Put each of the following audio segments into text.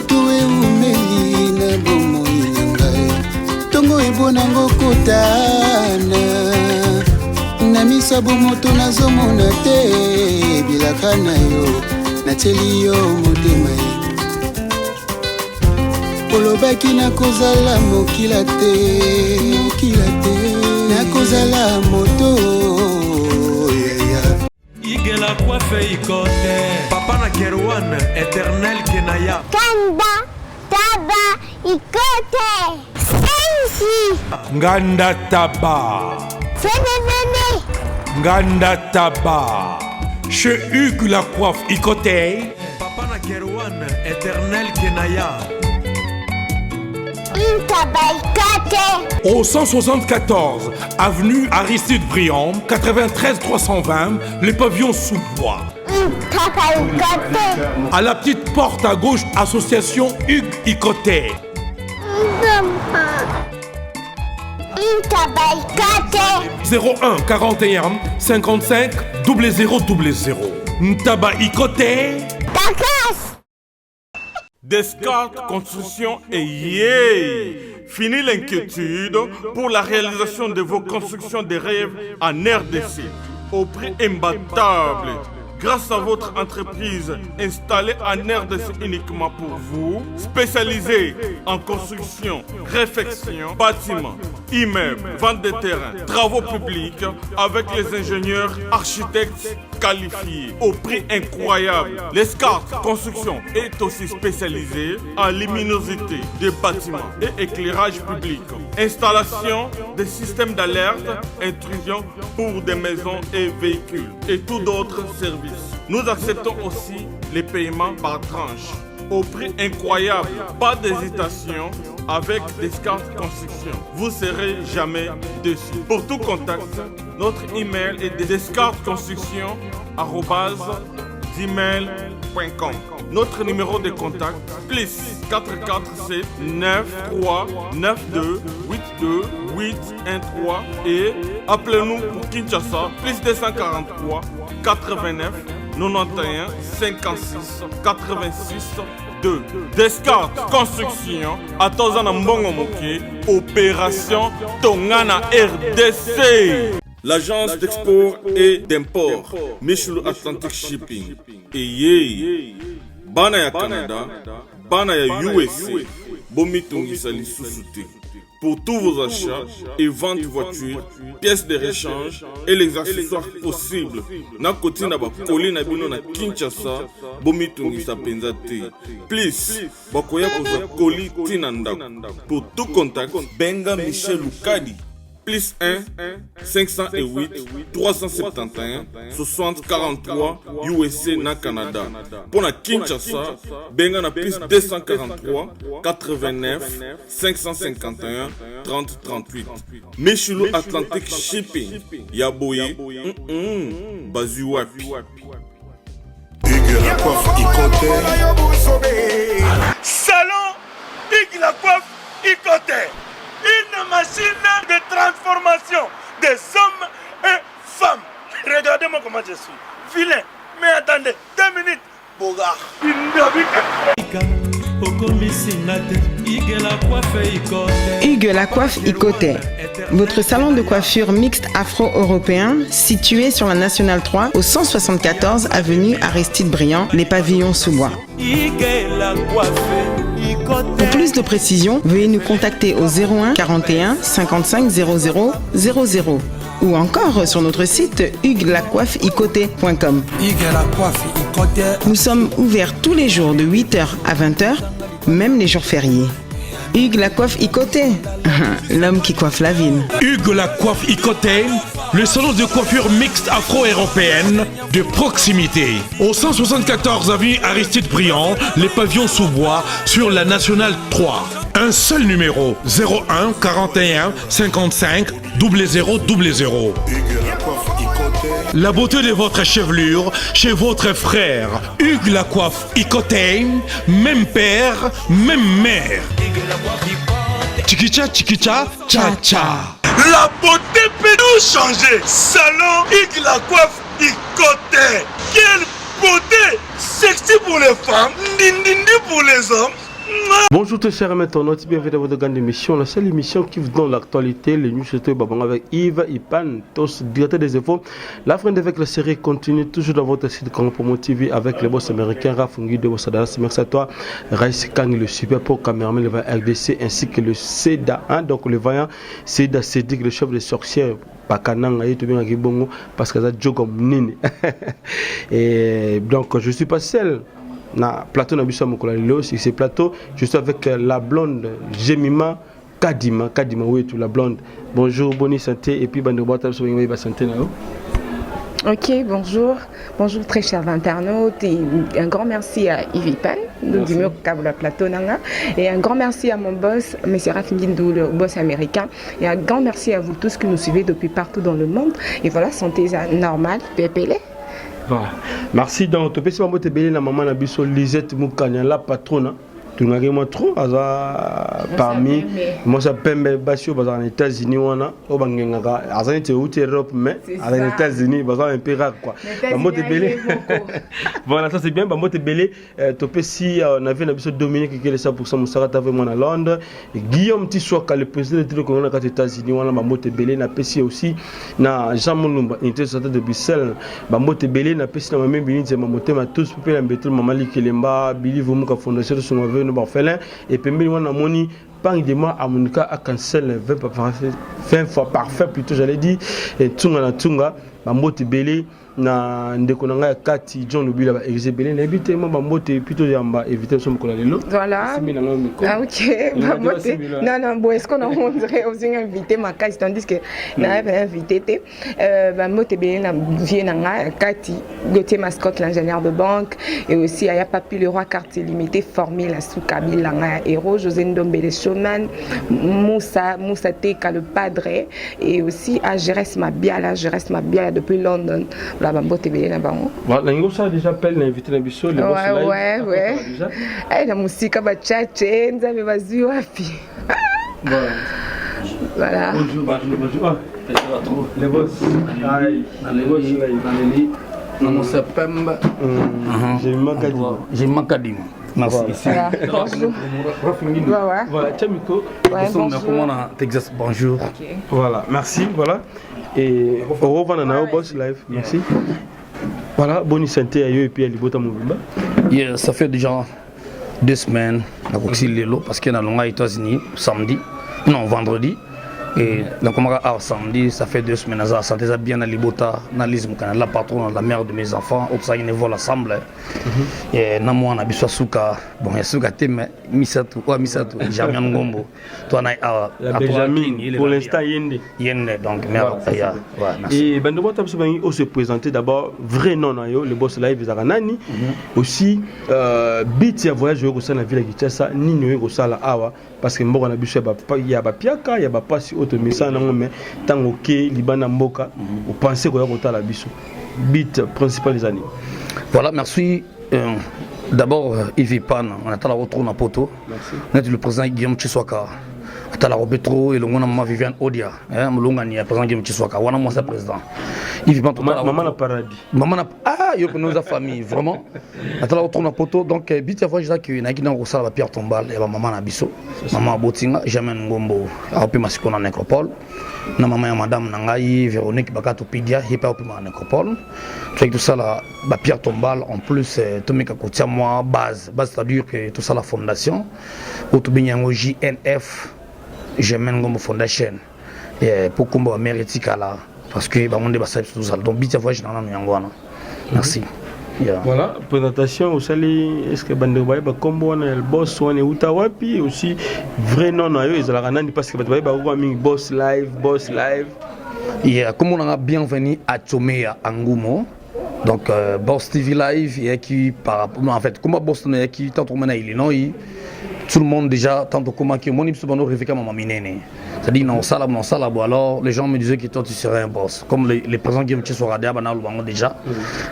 butu eumeli na bomoi na ngai tongo ebonango kotana na misabu moto nazomona te bilaka na yo nateli yo motema olobaki nakozala mokila te nakozala moto igela coiffe ikote papa na Kerwan éternel kenaya Kanda taba ikote sensi nganda taba fenenene nganda taba chez Hugues la coiffe ikote papa na Kerwan éternel kenaya au 174 avenue Aristide Briand 93 320 les pavillons sous bois. À la petite porte à gauche, association Hugues Ikoté. 01 41 55 0000. Ntaba Ikoté. Descartes Construction et yeah! Fini l'inquiétude pour la réalisation de vos constructions de rêves en RDC au prix imbattable. Grâce à votre entreprise installée en RDC uniquement pour vous, spécialisée en construction, réfection, bâtiments, immeubles, vente de terrains, travaux publics avec les ingénieurs architectes qualifiés au prix incroyable. Descartes Construction est aussi spécialisée en luminosité des bâtiments et éclairage public, installation des systèmes d'alerte, intrusion pour des maisons et véhicules et tout d'autres services. Nous acceptons aussi les paiements par tranche au prix incroyable. Pas d'hésitation avec Descartes Construction. Vous serez jamais déçus. Pour tout contact, notre email est descartesconstruction@gmail.com. Notre numéro de contact plus 447 93 92 82 813 et appelez-nous pour Kinshasa plus 243 89 91 56 86 2. Descartes Construction à Tozana Mbongo Moké, opération Tongana RDC. L'agence d'export et d'import Michel Atlantic Shipping et yeah. Bana ya Canada, Bana ya USA, Bomitongisa Lissusute. Pour tous vos achats et ventes de voitures, pièces de rechange et les accessoires possibles. Na koti na ba koli na bino na Kinshasa, Bomitongisa Penzate. Please, bakoya koza koli tinanda. Pour tout contact, Benga Michel Lukadi. Plus 1 508 371 60 43 USA na Canada. Pour la Kinshasa, benga na plus 243 89 551 30 38. Michulu Atlantic Shipping. Yaboye. Bazuwapi. Hugues la coiffe Ikoté. Salon Hugues la coiffe Ikoté. Une machine de transformation des hommes et femmes. Regardez-moi comment je suis. Vilain. Mais attendez, 2 minutes. Bogart. Hugues la coiffe Ikoté. Votre salon de coiffure mixte afro-européen situé sur la Nationale 3 au 174 avenue Aristide Briand, les pavillons sous bois. Pour plus de précisions, veuillez nous contacter au 01 41 55 00 00 ou encore sur notre site hugueslacoiffeikoté.com. Nous sommes ouverts tous les jours de 8h à 20h, même les jours fériés. Hugues la coiffe Ikoté, l'homme qui coiffe la ville. Hugues la coiffe Ikoté, le salon de coiffure mixte afro-européenne de proximité. Au 174 avenue Aristide Briand, les pavillons sous bois sur la Nationale 3. Un seul numéro, 01 41 55 0000. La beauté de votre chevelure chez votre frère. Hugues la coiffe Ikoté, même père, même mère. Chikicha, chikicha, cha cha. La beauté peut tout changer. Salon Hugues la coiffe Ikoté. Quelle beauté! Sexy pour les femmes, dindindi pour les hommes. Bonjour très chers internautes, bienvenue dans votre grande émission, la seule émission qui vous donne l'actualité, les news c'était Babanga avec Yves Ipan, tous directeur des infos. La fin avec la série continue toujours dans votre site Promo TV avec les boss américains Rafungi de Bossadaras. Merci à toi, Raïs Kang, le super pour cameraman, le vaillant RDC ainsi que le Seda, donc le vaillant Seda Sédic, le chef des sorcières. Pakananga et tout bien Bongo parce que ça joue comme nini. Et donc je suis pas seul. Na plateau na biso mokolalilo sur ce plateau je suis avec la blonde Jemima Kadima oui tout la blonde. Bonjour, bonne santé et puis bande boîte so ngi ba santé na yo. Ok, bonjour très chers internautes et un grand merci à Yves Ipan du mieux câble plateau nanga et un grand merci à mon boss M. Rafingindou, le boss américain, et un grand merci à vous tous qui nous suivez depuis partout dans le monde et voilà, santé normale, pépélé. Voilà. Merci donc tu peux si maman te belé na maman na biso Lisette Mukanya la patronne. Tu n'as rien trop parmi moi ça pembe basio bazar aux États-Unis wana au bangengaka azani te outi Europe mais aux États-Unis bazar un peu rare quoi. Maman te belé. Voilà, ça c'est bien maman te belé tu peux si on avait na biso Dominique qui est 100% Moussara t'avais moi à Londres et Guillaume Tissoka le président de l'Union aux États-Unis wana maman te belé na PC aussi na Jean Moulumba intercesseur de Bruxelles maman te belé na PC na même binite maman te ma tous pour la mbétul maman Likelemba Billy Vumuka fondation de son et puis moi na moni pas de moi à mon cas à cancel 20 fois parfait plutôt j'allais dire et tunga na tunga ba mbote belé na ndeko na nga kati John Lubila ba exebelé na éviter moi ba mbote plutôt yamba éviter son kola lelo voilà ah ok ba mbote non bon est-ce qu'on dirait aussi invité ma case tandis que na invité té ba mbote belé na vie na nga kati Gauthier Mascotte l'ingénieur de banque et aussi Aya Papi le roi quartier limité formé la sous Kabila nga héros José Ndombele showman Moussa Teka le padre et aussi à Jerez Mabia depuis London. Voilà, ça déjà appelle l'invité na biso le boss live. Ouais. Eh la musique ba tchatche nzambe bazui wapi. Voilà. Bonjour. Le boss. Le boss live. Non, c'est Pemba. J'ai Makadima. Merci. Bonjour. Voilà, Tchamiko. Texas, bonjour. Voilà, merci. Voilà. Et au revoir, Nana, boss live. Merci. Voilà, bonne santé à eux et puis à l'Ibota Mouvimba. Ça fait déjà 2 semaines parce qu'il y a aux États-Unis vendredi. Et donc, samedi, ça fait 2 semaines, ça santé bien à l'Ibota, la patronne, la mère de mes enfants, au Saïne vol ensemble. Et Namo on a besoin Souka, bon, il y a Souka mais Misatu, Jamian Ngombo. Toi, la Benjamin, pour l'instant, Yende, donc, merci. Et ben, nous allons se présenter d'abord, vrai nom, le boss live Zaranani, aussi, Biti a voyagé au sein de la ville de Kinshasa, ni au Sala Awa, parce que Mbora Nabuche, il y a Piaka, il y a pas si autre message, mais tant que Libana Mboka, vous pensez qu'il y a la biso. Bit principal des années. Voilà, merci. D'abord, Yves Ipan, on attend la retour dans Poto. Merci. Le président Guillaume Tshisoka. Attends la Robetro et le maman Viviane Odia. Mlungani, le président Guillaume Tshisoka. Voilà, moi, c'est le président. Yves Ipan, maman la paradis. Maman la. Ah, il y a nos famille, vraiment. Attends la retour dans Poto. Donc, Bit, il y a qu'il y a qui dans la Pierre Tombal et maman Nabiso. Maman Botinga, jamais Ngombo. A opé Masiko dans Nécropole. Na maman madame Nangaï, Véronique Bakatopidia, il pas opé dans Nécropole. Tu vois tout ça là, Pierre Tombal en plus, tout le monde moi base, c'est-à-dire que tout ça la fondation, ou tout bien JNF, J'aime Ngombo Foundation, et pour combattre méritique là, parce que bah on débat ça tout ça, donc bien voyage dans la Nyangwana. Merci. Voilà, présentation au Sali, est-ce que Bandebaye ba combo on le boss on est utawapi aussi vrai nom na yo ezalaka nani parce que Bandebaye ba ko mingi boss live. Comme on a bienvenue à Tchomea Angumo. Donc Boss TV Live et qui par rapport en fait comment Boss est qui tant on il non tout le monde déjà tant comment qui mon ibso bano réféka maman minene. C'est-à-dire non ça alors les gens me disaient que toi tu serais un boss comme les présents qui sont sur radio banal bango déjà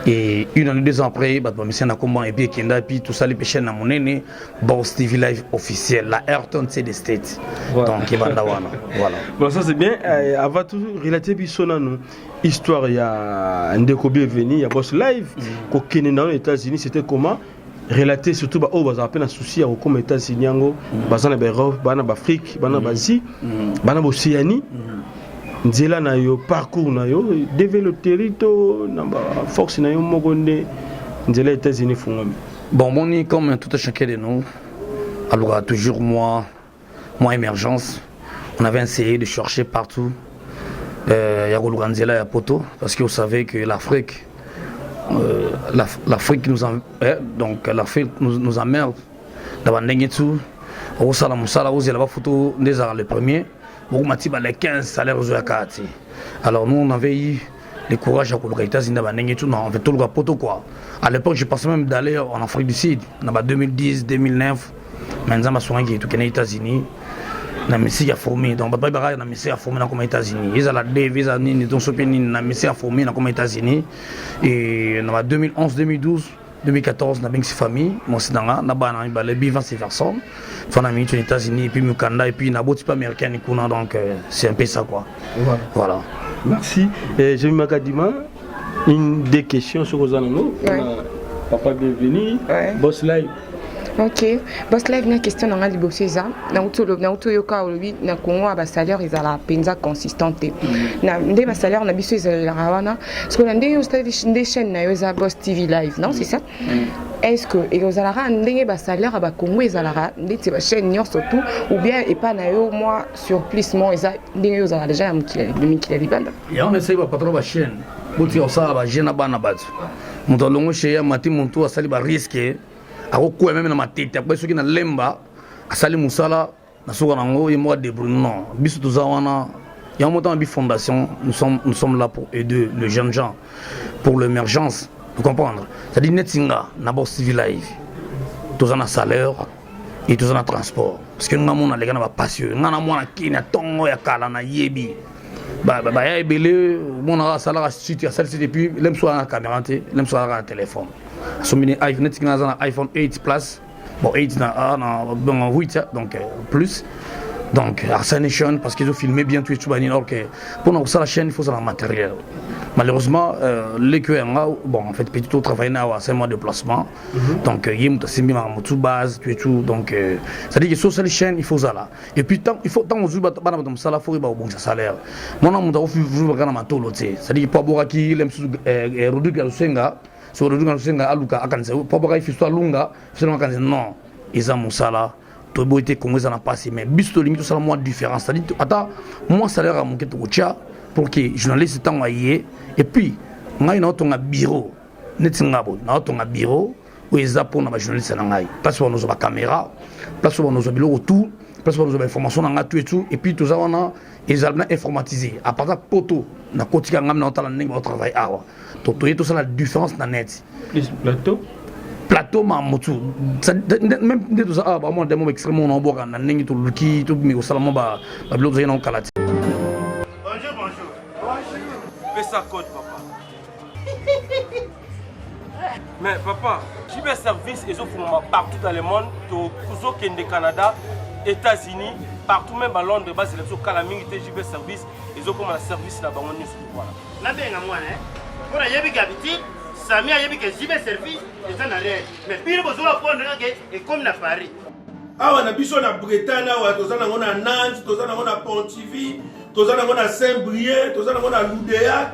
et 1 an 2 ans après bah monsieur na comment et puis kenda puis tout ça les péchés na monene Boss TV Live officiel la Ayrton c'est des States donc voilà. Bon ça c'est bien avant tout relater bisona nous histoire il y a un décobé venu il y a Boss Live qu'au Kenya aux États-Unis c'était comment relater surtout ba oh baza peine souci à comme États-Unis yango baza na Europe bana ba Afrique bana ba Asie bana ba Océanie nzela na yo parcours na yo développer to na ba force na yo mogonde nzela États-Unis fungami. Bon moni comme tout à chacun de nous alors toujours moi émergence on avait essayé de chercher partout ya Nzela ya poto parce que vous savez que l'Afrique l'Afrique nous emmerde d'abord n'engetu au sala musala aux la photo des le premier beaucoup matiba les 15 salaires aux akati alors nous on avait eu le courage à courir États-Unis d'abord n'engetu on fait tout le poto quoi à l'époque je pensais même d'aller en Afrique du Sud dans 2010 2009 maintenant ma soirée qui est tout aux États-Unis na mesi ya formé donc papa bara na mesi ya formé na comme États-Unis ils a la visa ni donc sopeni na mesi ya formé na comme États-Unis et na 2011 2012 2014 na bengi famille moi c'est dans na bana ba les vivants ces personnes font na aux États-Unis et puis au Canada et puis na boti pas américain ni kuna donc c'est un peu ça quoi voilà merci j'ai Makadima une des questions sur Ozanano papa bienvenue boss live. Ok, boss live na question na liboso ça na uto yoka olobi na Congo ba salaire ezala penza consistante na nde ba salaire na biso ezala wana parce que na ndenge des chaînes na yo za boss TV live non c'est ça est-ce que ezala ndenge ba salaire ba Congo ezala ndete ba chaîne nyor surtout ou bien et pas na yo moi surplissement eza ndenge ezala déjà mikila libanda ya on essaye ba patron ba chaîne boti osala ba jeune bana batu muto longo chez mati muntu asali ba risque ako même na matete après ceux qui na lemba asali musala na soka nango et moi débrouille non biso to zawana ya montant bi fondation nous sommes là pour aider les jeunes gens pour l'émergence vous comprendre ça dit netinga na boss civil life to zana salaire et to zana transport parce que nous na les gars na passion ngana mona kina tongo ya kala na yebi ba ya ebele mona salaire site ya celle depuis l'aime soit na caméra l'aime soit na téléphone sommine iPhone iPhone 8 Plus bon 8 na 8 donc plus donc Arsenation parce qu'ils ont filmé bien tout et tout alors que pour nous ça la chaîne il faut ça le matériel malheureusement les QNA bon en fait petit tout travail na c'est mois de placement donc yim to simi ma mutu base tout et tout donc ça dit que sur cette chaîne il faut ça là et puis tant il faut tant on joue bana ba ça là faut ba bon salaire mon nom on vous kana matolo ça dit pas boraki lem su Rodrigue Lusenga sur le Lusenga aluka akanze pas boraki fisto lunga finalement akanze non ils ont musala to boité comme ça n'a pas mais bisto limite ça moi différence ça dit attends moi salaire à mon keto cha pour que journaliste temps aillé et puis ngai na tonga bureau netingabo na tonga bureau où ils appont na journaliste na ngai place où nous ba caméra place où nous biloko tout place où nous ba information na tout et tout et puis tout ça on a ils ont informatisé à part poto na kotika ngam na tala ndenge ba travail awa to tout ça la différence na net plus plateau mamutu même de tout ça ah bah moi des moments extrêmement on boka na ndenge to luki to mi salama ba biloko na kalati. Fais ça code, papa. Mais papa, JB Service, ils ont partout dans le monde, au Canada, États-Unis, partout même à Londres, bas c'est le Calaming, JB Service, ils ont comme un service là-bas. Là, bien à moi, hein. Pour la Yabi Gabiti, Samy a Yabi JB Service, ils sont en arrière. Mais puis, ils ont apprendre et comme la Paris. Ah, on a besoin de Bretagne, on a Nantes, on a Pontivy. Tous on a Saint-Brieuc, tous on a Loudéac,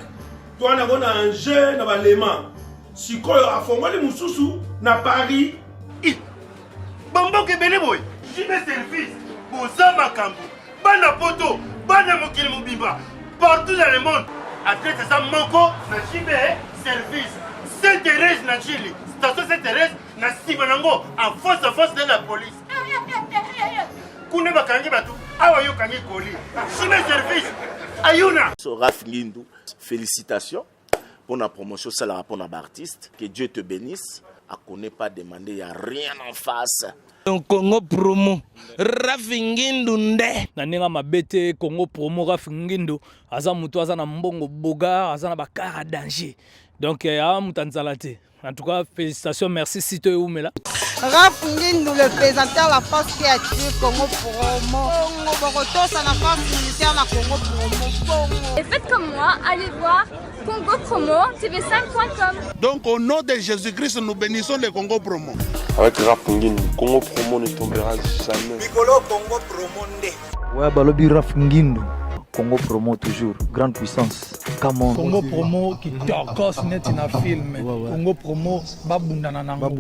tous on a Angers, on a Léman. Si quoi a formé les Moussoussou, na Paris. Bambo Kebele boy, JB Service, Bozama Kambo, Bana Poto, Bana Mokile Mobimba, partout dans le monde. Après ça, Moko, na JB Service, Saint-Thérèse, na Chili, station Saint-Thérèse, na Sibanango, en face de la police. Koune bakangi batu. Raf Ngindou, félicitations pour la promotion, c'est la rapport d'artiste. Que Dieu te bénisse. À connaît pas demander, il n'y a rien en face. Congo promo, Raf Ngindou nde. Nanenga mabete Congo promo Raf Ngindou. Aza mutu aza na mbongo boga, aza na bakara danger. Donc a mutanzalate. En tout cas, félicitations, merci Sito et Oumela. Raf Ngindou, le présentateur la force créative Congo Promo. Ça n'a pas militaire la Congo Promo. Et faites comme moi, allez voir Congo Promo, tv5.com. Donc au nom de Jésus-Christ, nous bénissons le Congo Promo. Avec Rap Nguindu, Congo Promo ne tombera jamais. Piccolo Congo Promo nde. Ouais, Balobi Rap Nguindu. Congo Promo toujours, grande puissance. Come Congo Promo qui torcos net in a film. Congo Promo, babundana nango.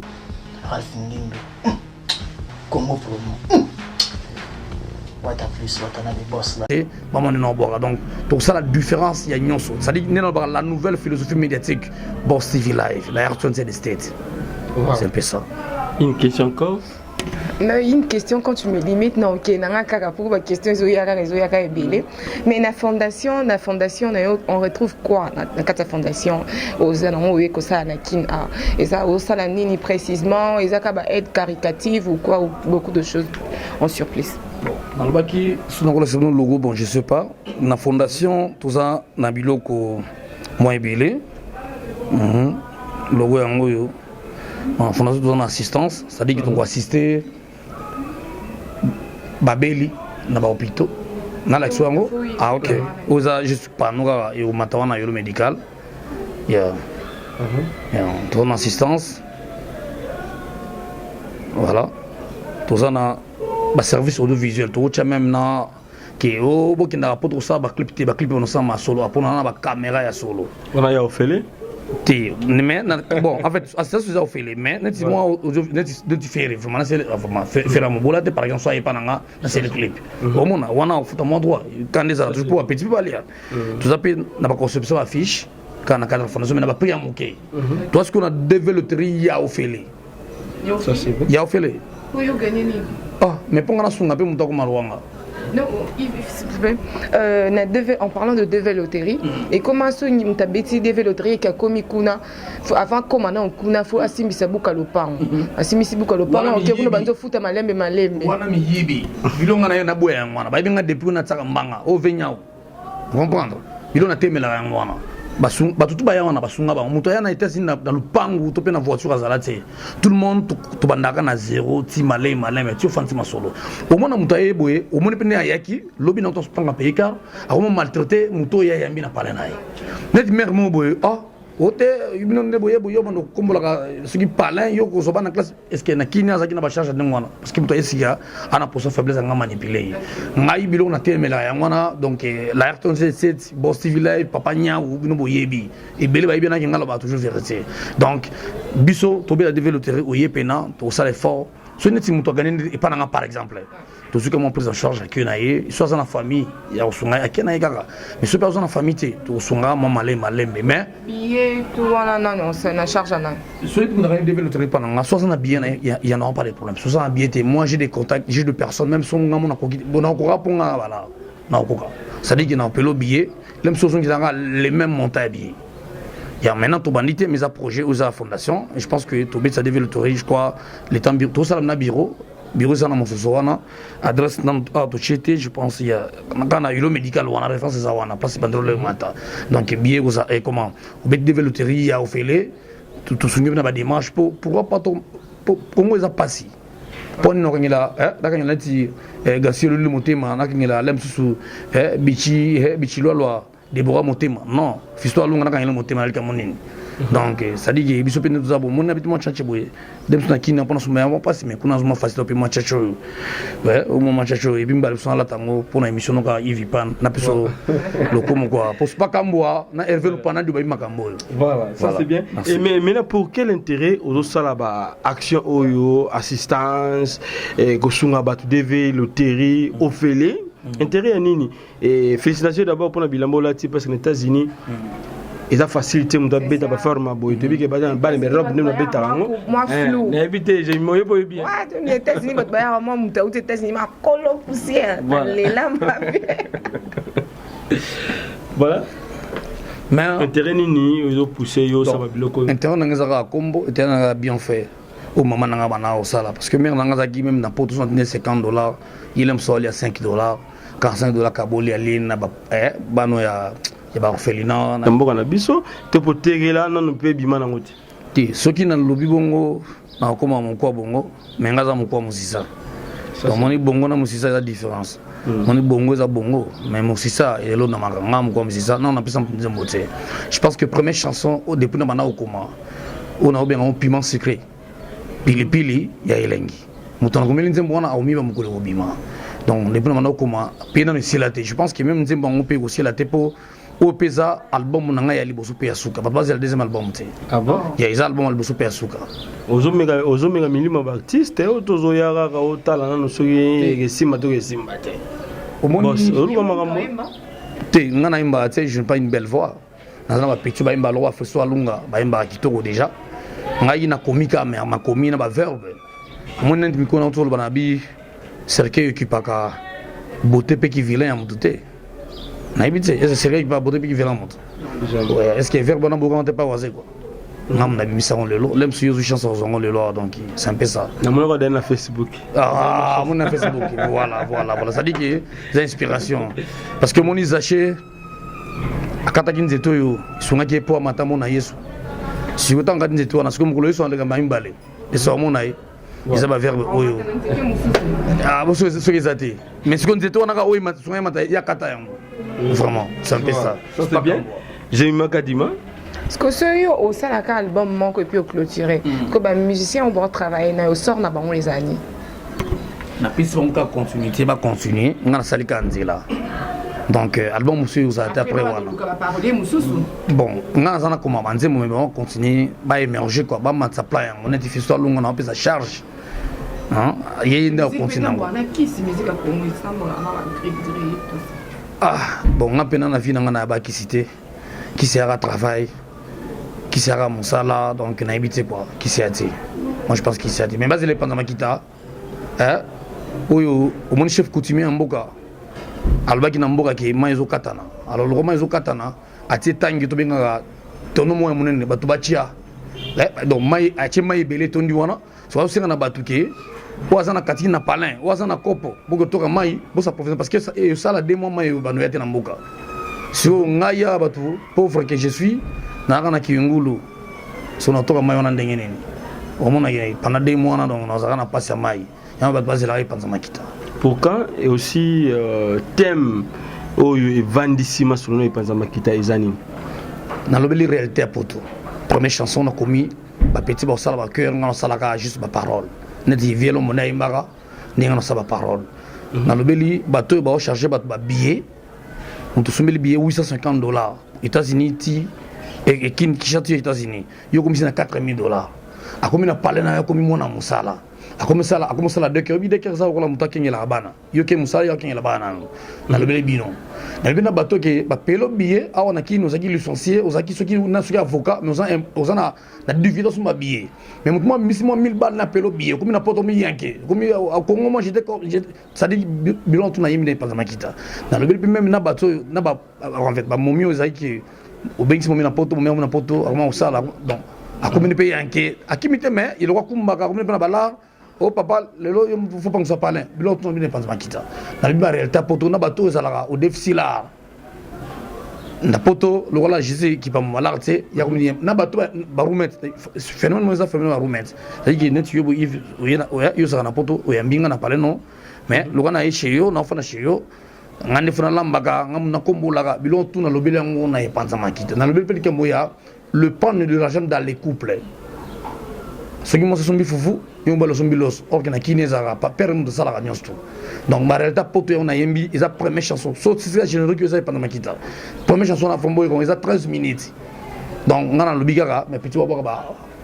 Rap Nguindu. Congo Promo. Wata plus, wata na des boss là. Et maman non boire. Donc pour ça la différence il y a une chose. Ça dit la nouvelle philosophie médiatique Boss TV Live, la R20 des States. C'est un peu ça. Une question encore. Non, une question quand tu me limites, non, ok, n'a pas pour ma question, mais la fondation, on retrouve quoi dans la fondation aux anneaux et que ça n'a qu'une a et ça au salamini précisément, et ça va être caritative ou quoi, ou beaucoup de choses en surplus. Dans le baki, sous le logo, bon, je sais pas. La fondation, tout ça, na biloko moins belé. Logo en goyo. En fondation, tout ça, assistance, c'est-à-dire qu'ils vont assister. Babeli, na ba hôpital. Na l'action en go. Ah ok. Oza, je suis pas nous et au matin na yolo médical. Il y a. Tout ça, assistance. Voilà. Tout ça, na service audiovisuel tout ça même na que au boki na rapport ça ba clip on ça ma solo pour na ba caméra ya solo on a ya ofele ti mais bon en fait ça c'est ofele mais net moi de différer vraiment c'est vraiment faire mon boulot par exemple soit pas na c'est le clip au moins on a futa mon droit quand des autres pour petit pas lire tout ça peut na ba conception affiche quand na cadre fondation na ba prix en OK toi ce qu'on a développé ya ofele ça c'est ya ofele oui vous gagnez ni ah, mais pour qu'on a son appel, on a non, en parlant de développerie, et comment ce n'y a bêti développerie qui a commis kuna avant comment on kuna faut assimisa buka le pan, assimisa buka le pan, ok vous ne banjo futa malembe. Wana mi yibi, bilonga na yona boya ngwana, ba binga depuis na tsaka mbanga, o venyao. Comprendre? Bilona temela ngwana. Batutu baya wana basunga ba muto yana itasi na lupangu to pe na voiture azalate tout le monde to bandaka na zéro ti malé mais tu fanti masolo au moins muto yeboye au moins pe ne ayaki lobi na to panga peka a mo maltraité muto ya yambi na pale nayi net mère mo boye ah ote ibino ne boye bando kombola ce qui parle yo ko so bana classe est-ce que na kinya za kina ba charge de ngwana parce que muto yesiga ana poso faiblesse nga manipuler ngai bilo na temela ya ngwana donc la R37 Boss TV Live papa nya ou bino boyebi et bele ba ibina ngala ba toujours vérité donc biso to be la développer o yepena to ça l'effort ce n'est muto gagner et pas nga par exemple tout ce que mon prise en charge à Kunaye soit dans la famille il y a Osunga à Kenaye gaga mais ce personne en famille tu Osunga mon malé mais billet tout voilà non c'est na charge na celui qui n'a développé pendant soit dans billet il y en a pas de problème soit dans billet moi j'ai des contacts j'ai des personnes même son mon bon encore pour voilà na encore ça dit qu'il n'a pas le billet même chose qui ont les mêmes montants à billet il y a maintenant tout bandité mais à projet aux fondation et je pense que tout ça développer je crois les temps tout ça na bureau ça na mosowana adresse na to chete je pense il y a quand a eu le médical on a référence ça wana parce que le matin donc bien vous et comment au bet développer il y a ofele tout souvenir na ba démarche pourquoi pas comment ça passer pour nous ngila dakanyela ti gasiro le motema nakangela lemsusu bichi lwa Deborah motema non fisto alunga nakangela motema alika monini donc ça dit que biso pe nous avons mon habitement tchatche boye dem na kina pona suma on passe mais kuna zuma facile pe mo tchatche ouais au moment tchatche et bimba le son la tango pour na émission noka Ivipan na peso le comme quoi pour pas kamboa na Hervé le pana du ba makambo voilà ça c'est bien et mais maintenant pour quel intérêt aux salaba action oyo assistance et kosunga batu deve loterie ofele intérêt à nini et félicitations d'abord pour la bilambo là parce que les États-Unis ils ont facilité mon bête à faire ma boy depuis que badan ban mais robe ne bête à moi flou n'habité j'ai moyen pour bien ouais les États-Unis mais bah moi mon aux États-Unis ma colo poussière les lampes voilà mais intérêt nini ils ont poussé yo ça va bloquer intérêt n'anga combo intérêt bien fait au moment n'anga bana au sala parce que mère n'anga qui même na pour $50 il aime ça il y a $5 $45 kaboli alina bano ya ba orphelinat na mboka na biso te potegela nanu pe bima na ngoti ti soki na lobi bongo na koma mon kwa bongo menga za mon kwa musisa Donc moni bongo na musisa la différence. Moni bongo za bongo, mais musisa et l'autre na makanga comme musisa non on appelle ça mbote. Je pense que première chanson au début na bana okoma. On a bien un piment secret. Pili pili ya elengi. Mutana komeli nzembo wana aumi ba mukule obima. Donc depuis na bana okoma pina no silate. Je pense que même nzembo on peut aussi la tepo au pesa album nanga ya liboso pe asuka. Papa c'est le deuxième album té. Ah bon? Il y a album liboso pe asuka. Ozomega milima ba artiste otozo yara ka otala na no soki resima to resima té. Au moins té ngana imba té je n'ai pas une belle voix. Nazana ba petit ba imba lo fa so alunga ba imba kitoko déjà. Ngai na komika mais ma komi na ba verbe. Mon nent mi kona autour bana bi cercueil occupaka beauté pe qui vilain à mouté. Na ibite est-ce cercueil pas beauté pe qui vilain mouté. Ouais, est-ce que verbe na boka on pas wasé quoi. Ngam na bi misao lelo, lem su yozu chanson zongo lelo donc c'est un peu ça. Na mon ko na Facebook. Ah, mon na Facebook. Voilà. Ça dit que c'est inspiration parce que mon isaché akata kinzeto yo sunga ke po matamo na Yesu. Si vous avez dit que vous avez dit que vous avez ils ont verbe oyo ah vous ce que ça dit mais ce qu'on dit on a oyo matsunga mata ya kata yango vraiment c'est un peu ça c'est bien j'ai eu ma kadima parce que ce yo au salaka album manque et puis au clôturer que ba musicien on doit travailler na au sort na bango les années na piste on ka continuité va continuer ngana salika nzela. Donc album monsieur vous a été après voilà. Bon, on a comme avancer mais on continue ba émerger quoi, ba matsa plan on identifie soit longue on a peu sa charge. Hein? Il y a une continue. Ah, bon, on a peine na vie na ba qui cité qui sera travail qui sera musala donc na habité quoi, qui s'est atté. Moi je pense qu'il s'est atté mais base les pendant kita hein? Oyo au mon chef coutumier en boka. Albaki na mboka ke maizo katana alors le maizo katana ati tangi to benga tono mo munene batu bachia donc mai ati mai belé tondi wana so wa singa na batu ke wazana kati na palin wazana kopo boko toka mai bosa professeur parce que ça la demo mai banu yate na mboka so ngaya batu pauvre que je suis na kana kiungulu so na toka mai wana ndenge nini omona ye pendant des mois na donc na zakana passer mai ya batu bazela ipanza makita. Pour quand et aussi thème au Vandissima sur nous et Panzama Kita Ezani. Dans la belle réalité à poto. Première chanson on a commis ba petit ba sala ba cœur ngana sala ka juste ba parole. Ne dit vielo mona imara ni ngana sala ba parole. Dans le belle bateau ba charger ba billet. On te soumet le billet $850. États-Unis ti et qui chati États-Unis. Yo commis na $4,000. A commis na parler na commis mona musala. A commencé à deux cœurs ça on muta kenye la bana yo ke musala yo kenye la bana na le bino na bina bato ke ba pelo billet a on a qui nous a qui licencié aux qui ceux qui na ceux avocat mais on a na division sur ma billet mais moi 1000 balles na pelo billet comme na poto mi yanke comme au Congo moi j'étais ça dit bilan tout na yimine pas makita na le même na bato na ba en fait ba momi aux qui au bengi momi na poto vraiment ça là donc a comme ne paye yanke a qui mite mais il roi kumbaka comme na bala. Oh papa, il faut pas que ça parle. L'autre non, il n'est pas de makita. Dans la réalité, poto na bateau ezalaka au déficit là. Na poto, le rôle Jésus qui pas malade, c'est il y a comme na bateau ba remettre phénomène moi ça phénomène remettre. C'est que net yo ça na poto o yambinga na parler non. Mais le rôle na chez yo, na fana chez yo. Ngande fana lambaka ngam na kombolaka bilon tout na lobele ngo na epanza makita. Na lobele pe moya le pan de l'argent dans les couples. Ceux qui m'ont sont foufou, ils ont balé son bilos, or qu'il y a qui n'est pas permis de ça la gagnance tout. Donc ma réalité pote on a yembi, ils ont première chanson. Sauf si c'est généreux que ça pendant ma quitte. Première chanson à Fomboy, ils ont 13 minutes. Donc on a le bigara, mais petit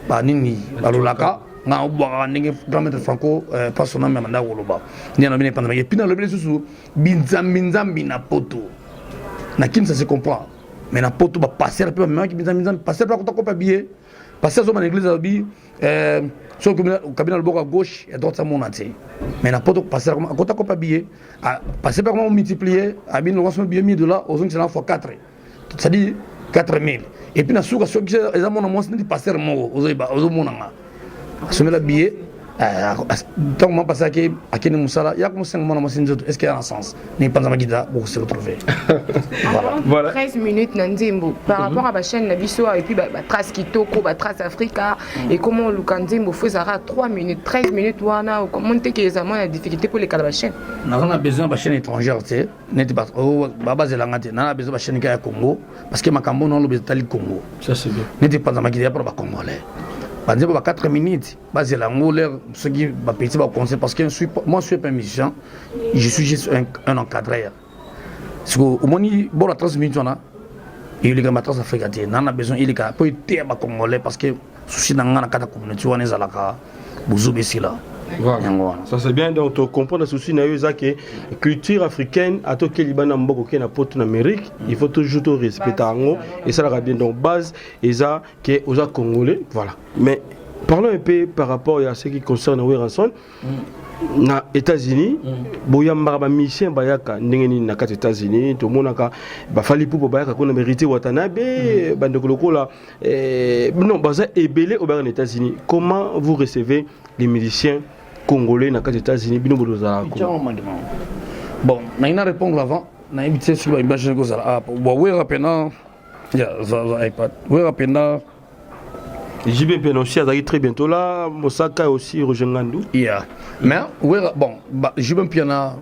ba nini balolaka, on a boire n'engé grand franco pas son nom mais manda woloba. Ni on a bien pendant ma puis dans le blé sous binzambi na poto. Na kin ça se comprend. Mais na poto ba passer peu mais qui binzambi passer pas quand on pas billet. Passer sur l'église à bi sur le cabinet de bord à gauche et droite ça mon entier mais n'a pas de passer comme quand on pas billet passer par comment multiplier à bien le billet $1000 aux autres c'est fois 4 ça dit 4000 et puis na souka sur qui les amont moins c'est passer mo aux monanga sur le billet Donc, moi, parce que à Kenya Moussala, il y a comme 5 mois, est-ce qu'il y a un sens? N'est pas un guide pour se retrouver. Voilà. 13 minutes, Nandimbo. Par rapport à la chaîne Nabiso, et puis Trace Kitoko, Trace Africa, et comment le Kandimbo fait ça 3 minutes, 13 minutes, ou comment tu as la difficulté pour les cas de la chaîne? On a besoin de la chaîne étrangère, tu sais. On a besoin de la chaîne Congo, parce que ma Cambo, on a besoin de Congo. Ça, c'est bien. N'est pas un guide pour les Congolais. Par exemple, 4 minutes, basé là, ce qui va péter au conseil, parce que moi, je suis pas un musicien, je suis juste un encadreur. Parce qu'au moins, bon, la 30 minutes, on a, et il y a ma trace africaine, on a besoin, il y a pas été à Congolais, parce que si on a une communauté, on est à la Bouzoubi, là. Voilà. Ça c'est bien, donc tu comprends le souci que la culture africaine, à tout Liban, en Amérique, il faut toujours respecter et ça va bien donc base et ça qui est aux Congolais, voilà. Mais parlons un peu par rapport à ce qui concerne Weranson. Na États-Unis, boya maraba mission bayaka ndengeni na kati États-Unis, to monaka ba fali pour bayaka ko na mérité Watanabe, bande kolokola non baza ebelé au bar en États-Unis. Comment vous recevez les musiciens congolais na kati États-Unis bino bodoza ko? Bon, na ina répondre avant, na invité sur la image ko za bo we rapena ya za iPad. We rapena JB Penosi a très bientôt là, Mosaka aussi Rojengandu. Yeah. Mais bon, JB Piana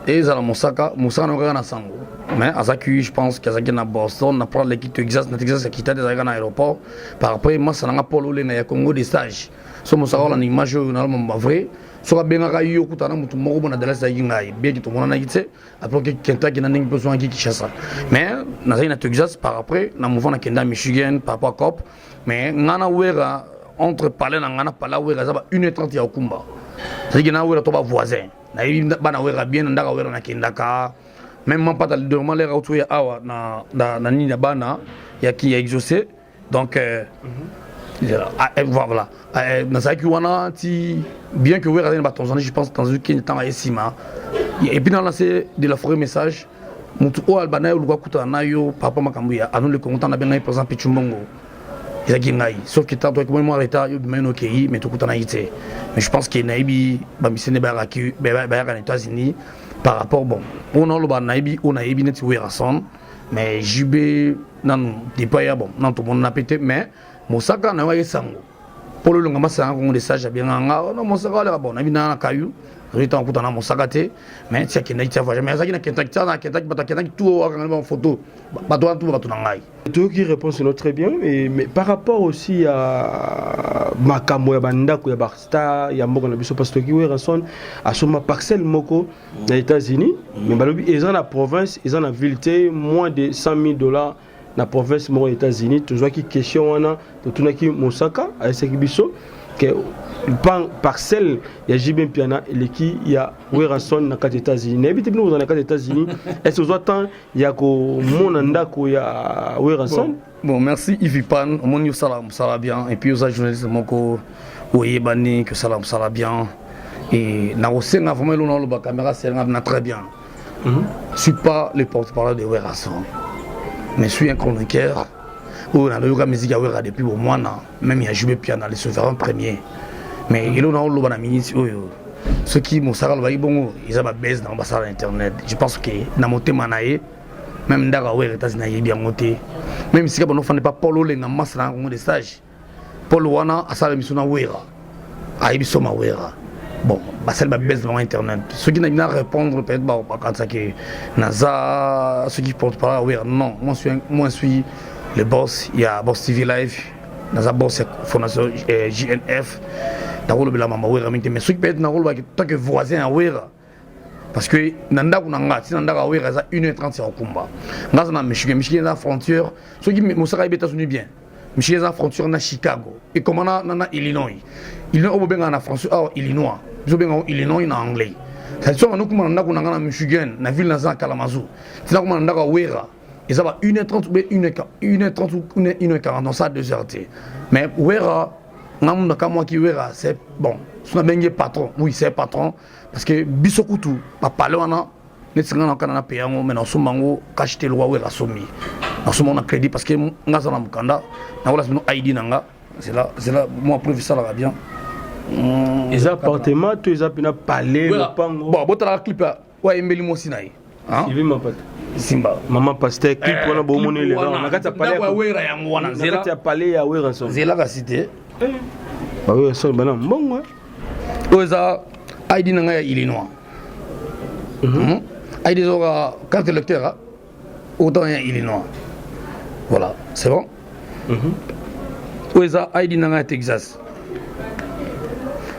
et Zala Mosaka n'a rien à Sango. Mais à Zaki, je pense qu'il y a Boston, on a pris l'équipe de Texas, qui était à l'aéroport. Par après, moi, ça n'a pas l'olé, il y a Congo des stages. So Mosaka, on a une image vraie. Soit bien à Rayo, tout à l'heure, tout le monde a de la Saïngaï, bien que tout le monde a été, après que Kentucky n'a pas besoin de Kinshasa. Mais, dans un Texas, par après, on a mouvement à Kenda, Michigan, par rapport à Cop. Mais, on a entre parler, on a parlé, on a 1h30 à Okumba. C'est-à-dire qu'on a un voisin. On a bien, on a Kendaka. Même pas dans le dormant, les autres, il y a Nina Bana, il y a qui a exaucé. Donc, voilà. Bien que je pense dans un temps à Essima. Et puis, dans lancé de la forêt message, Moutou Albanais ou Wakuta Nayo, Papa Makambuya, à nous le content n'a bien par exemple Pichumbongo. Sauf que tant que moi l'état il mène au pays mais tout coûte en Haïti. Mais je pense qu'il Naibi Bamisene Baraki aux États-Unis par rapport bon on a le ban Naibi on a Ebi net Weranson mais JB non des pas bon non tout le monde n'a pété mais Mosaka na wa sango pour le longama ça on des sages bien non Mosaka là bon Naibi na kayu Rita kutana Mosaka te mais c'est qu'il n'a pas jamais ça qui n'a Kentucky tout en photo bato tout bato nangai. Tout qui répond c'est très bien mais par rapport aussi à Makambo ya bandako ya Barsta ya mboka na biso parce que Weranson a sur ma parcelle moko aux États-Unis mais balobi ils en la province ils en la ville moins de $100,000 na province aux États-Unis toujours qui question wana tout na ki Mosaka à ce biso que parcelle il y a JB Piana et qui il y a Weranson dans les États-Unis n'habitez nous dans les États-Unis est-ce que vous attend il y a ko monanda ko ya Weranson bon merci Yves Pan mon yo salam ça bien et puis aux journalistes moko oyebani que salam ça bien et na osenga vraiment le caméra c'est très bien je suis pas le porte-parole de Weranson mais je suis un chroniqueur où on a eu la musique à Wera depuis au moins même il y a JB Piana les souverains premiers. Mais il y a un ministre, ceux qui m'ont sarà le bon, ils ont baisse dans l'ambassade internet. Je pense que dans mon thème, même dans les États-Unis, bien monté. Même si on ne fait pas Paul Olé dans masse dans des stages. Paul Wana a sa mission à Wera. A Ibisoma Wera. Bon, c'est la baisse dans internet. Ceux qui n'ont pas répondre peut-être pas quand ça que Naza, ceux qui portent pas Wera. Non, moi je suis le boss. Il y a Boss TV Live. Naza boss fondation JNF. Mais ceux qui peuvent être dans le tant que voisin à Wera parce que nanda kunanga si nanda ka Wera ça 1h30 c'est au combat ngaza na Michigan la frontière ceux qui Mosaka est États-Unis bien Michigan la frontière na Chicago et comment na Illinois au benga na France Illinois biso benga Illinois na anglais ça sont nous comment nanda kunanga na Michigan na ville na Kalamazoo c'est comment nanda ka Wera et ça va 1h30 ou 1h30 ou 1h40 dans ça 2h. Mais Wera moi qui verra c'est bon c'est un patron oui c'est patron parce que bisokutu papa là on a les singana kana payer mais na somango cacheter loi Wera somi na somo na crédit parce que ngaza na mukanda na wala sino ID nanga c'est là moi professeur là bien Les appartements, tous les appartements, palais, bon, bon, tu as la clip, ouais, Embeli Mosinaï. Suivi ma pote. Simba. Maman pasteur, clip, on a beau monnaie les gens. On a qu'à palais. On a qu'à palais à Ouéranson. Zéla la cité. Bah oui, ça, ben non, bon, ouais. Oza, Aïdi Nanga Illinois. Aïdi Zoga, carte électeur, autant Illinois. Voilà, c'est bon. Oza, Aïdi Nanga Texas.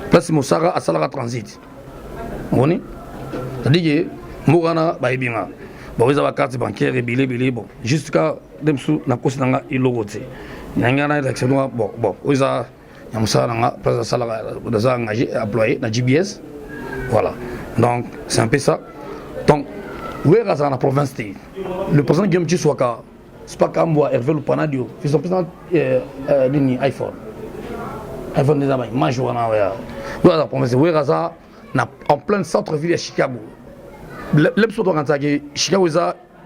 Place Moussara à Salara Transit. Vous voyez? C'est-à-dire que Mourana, Baïbinga. Bon, vous avez la carte bancaire et billet, bon. Jusqu'à Demsou, na kosi nanga ilogote. Nangana d'accès bon, vous avez Moussara nanga, place à Salara, vous avez engagé, employé, na GBS. Voilà. Donc, c'est un peu ça. Donc, où est la province? Le président Guillaume Tchouaka, c'est pas comme moi, Hervé Lupanadio, c'est son président iPhone. iPhone des amis, majeur, la province, où est en plein centre-ville à Chicago. L'Epso doit rentrer Chicago,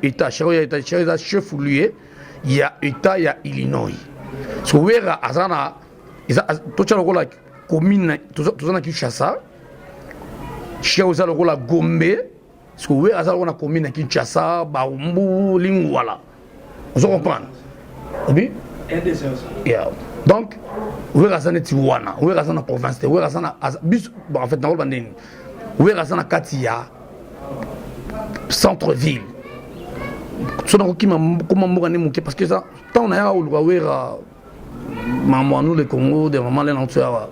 État, Chicago, chef ou lui, il y a État, il y a Illinois. So, où est Azana, tout le rôle commune, tout ça qui Kinshasa, Chicago, le rôle à Gombe, parce que où est Azana, commune à Kinshasa, Baumbu, Lingwala. Vous comprenez? Oui? Donc, où est Azana Tiwana, où est Azana province, où est Azana, en fait, dans le bandin, où est Azana Katia, centre-ville. Ce n'est pas comment on parce que ça, tant on a eu maman nous le Congo, des mamans les nantua,